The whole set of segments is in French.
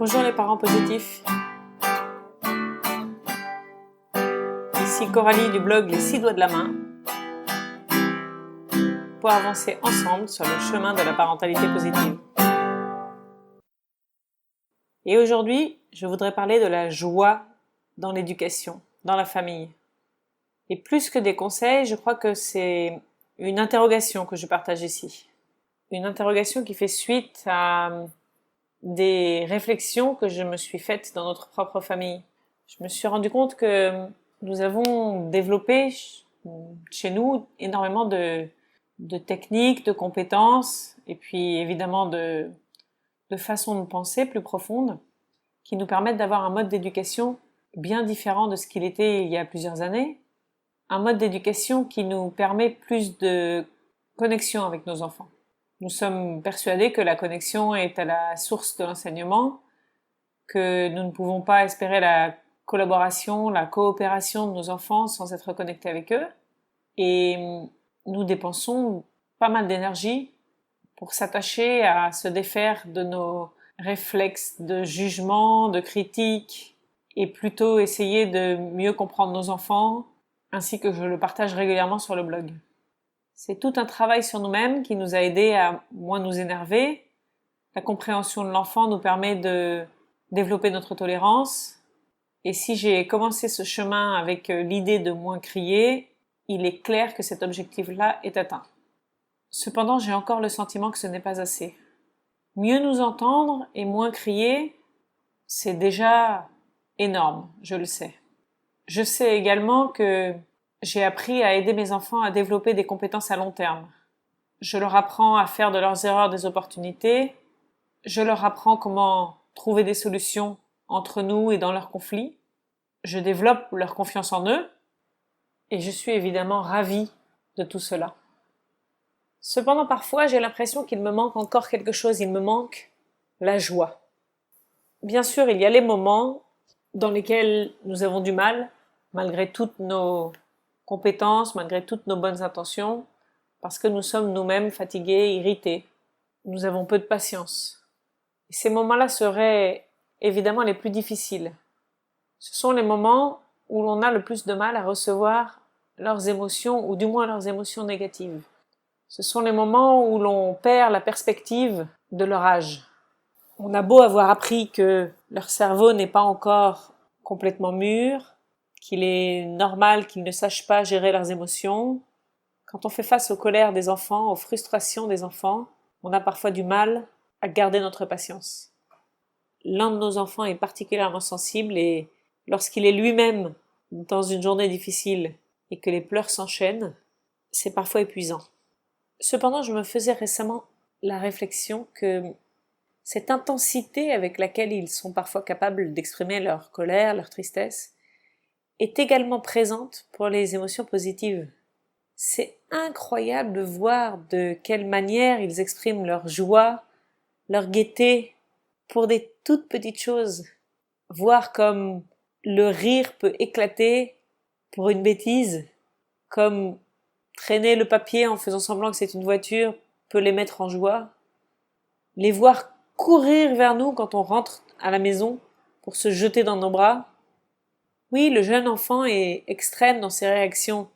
Bonjour les parents positifs, ici Coralie du blog Les 6 doigts de la main pour avancer ensemble sur le chemin de la parentalité positive. Et aujourd'hui, je voudrais parler de la joie dans l'éducation, dans la famille. Et plus que des conseils, je crois que c'est une interrogation que je partage ici. Une interrogation qui fait suite à des réflexions que je me suis faites dans notre propre famille. Je me suis rendu compte que nous avons développé chez nous énormément de techniques, de compétences, et puis évidemment de façons de penser plus profondes, qui nous permettent d'avoir un mode d'éducation bien différent de ce qu'il était il y a plusieurs années, un mode d'éducation qui nous permet plus de connexion avec nos enfants. Nous sommes persuadés que la connexion est à la source de l'enseignement, que nous ne pouvons pas espérer la collaboration, la coopération de nos enfants sans être connectés avec eux. Et nous dépensons pas mal d'énergie pour s'attacher à se défaire de nos réflexes de jugement, de critique, et plutôt essayer de mieux comprendre nos enfants, ainsi que je le partage régulièrement sur le blog. C'est tout un travail sur nous-mêmes qui nous a aidés à moins nous énerver. La compréhension de l'enfant nous permet de développer notre tolérance. Et si j'ai commencé ce chemin avec l'idée de moins crier, il est clair que cet objectif-là est atteint. Cependant, j'ai encore le sentiment que ce n'est pas assez. Mieux nous entendre et moins crier, c'est déjà énorme, je le sais. Je sais également que j'ai appris à aider mes enfants à développer des compétences à long terme. Je leur apprends à faire de leurs erreurs des opportunités. Je leur apprends comment trouver des solutions entre nous et dans leurs conflits. Je développe leur confiance en eux. Et je suis évidemment ravie de tout cela. Cependant, parfois, j'ai l'impression qu'il me manque encore quelque chose. Il me manque la joie. Bien sûr, il y a les moments dans lesquels nous avons du mal, malgré toutes nos compétences, malgré toutes nos bonnes intentions, parce que nous sommes nous-mêmes fatigués, irrités. Nous avons peu de patience. Et ces moments-là seraient évidemment les plus difficiles. Ce sont les moments où l'on a le plus de mal à recevoir leurs émotions, ou du moins leurs émotions négatives. Ce sont les moments où l'on perd la perspective de leur âge. On a beau avoir appris que leur cerveau n'est pas encore complètement mûr, qu'il est normal qu'ils ne sachent pas gérer leurs émotions. Quand on fait face aux colères des enfants, aux frustrations des enfants, on a parfois du mal à garder notre patience. L'un de nos enfants est particulièrement sensible et lorsqu'il est lui-même dans une journée difficile et que les pleurs s'enchaînent, c'est parfois épuisant. Cependant, je me faisais récemment la réflexion que cette intensité avec laquelle ils sont parfois capables d'exprimer leur colère, leur tristesse, est également présente pour les émotions positives. C'est incroyable de voir de quelle manière ils expriment leur joie, leur gaieté pour des toutes petites choses. Voir comme le rire peut éclater pour une bêtise, comme traîner le papier en faisant semblant que c'est une voiture peut les mettre en joie. Les voir courir vers nous quand on rentre à la maison pour se jeter dans nos bras. Oui, le jeune enfant est extrême dans ses réactions,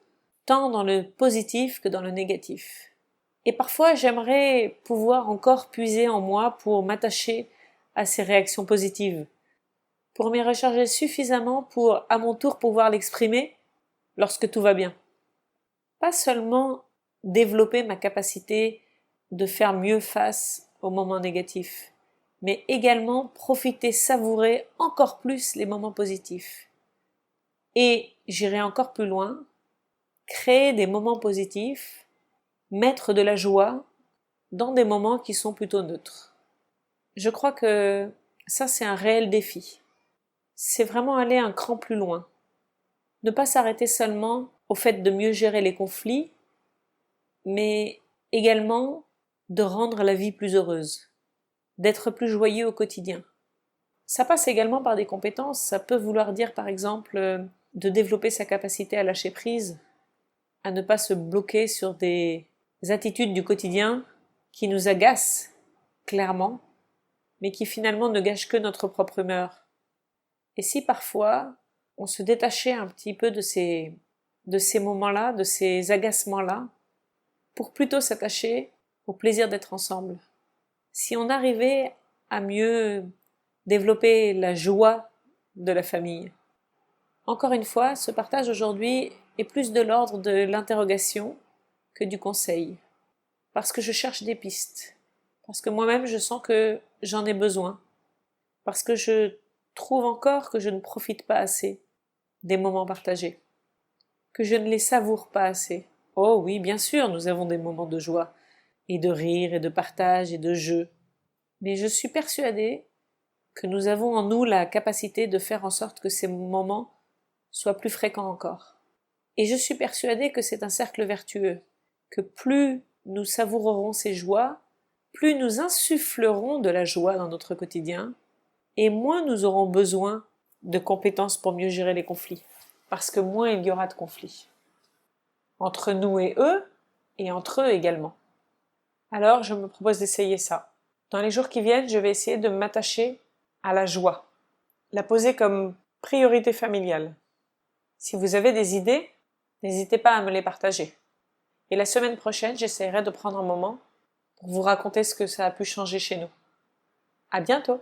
tant dans le positif que dans le négatif. Et parfois, j'aimerais pouvoir encore puiser en moi pour m'attacher à ces réactions positives, pour m'y recharger suffisamment pour, à mon tour, pouvoir l'exprimer lorsque tout va bien. Pas seulement développer ma capacité de faire mieux face aux moments négatifs, mais également profiter, savourer encore plus les moments positifs. Et j'irai encore plus loin, créer des moments positifs, mettre de la joie dans des moments qui sont plutôt neutres. Je crois que ça, c'est un réel défi. C'est vraiment aller un cran plus loin. Ne pas s'arrêter seulement au fait de mieux gérer les conflits, mais également de rendre la vie plus heureuse, d'être plus joyeux au quotidien. Ça passe également par des compétences. Ça peut vouloir dire, par exemple, de développer sa capacité à lâcher prise, à ne pas se bloquer sur des attitudes du quotidien qui nous agacent, clairement, mais qui finalement ne gâchent que notre propre humeur. Et si parfois on se détachait un petit peu de ces moments-là, de ces agacements-là, pour plutôt s'attacher au plaisir d'être ensemble. Si on arrivait à mieux développer la joie de la famille. Encore une fois, ce partage aujourd'hui est plus de l'ordre de l'interrogation que du conseil. Parce que je cherche des pistes. Parce que moi-même, je sens que j'en ai besoin. Parce que je trouve encore que je ne profite pas assez des moments partagés. Que je ne les savoure pas assez. Oh oui, bien sûr, nous avons des moments de joie, et de rire, et de partage, et de jeu. Mais je suis persuadée que nous avons en nous la capacité de faire en sorte que ces moments soient plus fréquents encore. Et je suis persuadée que c'est un cercle vertueux, que plus nous savourerons ces joies, plus nous insufflerons de la joie dans notre quotidien, et moins nous aurons besoin de compétences pour mieux gérer les conflits, parce que moins il y aura de conflits. Entre nous et entre eux également. Alors je me propose d'essayer ça. Dans les jours qui viennent, je vais essayer de m'attacher à la joie, la poser comme priorité familiale. Si vous avez des idées, n'hésitez pas à me les partager. Et la semaine prochaine, j'essaierai de prendre un moment pour vous raconter ce que ça a pu changer chez nous. À bientôt!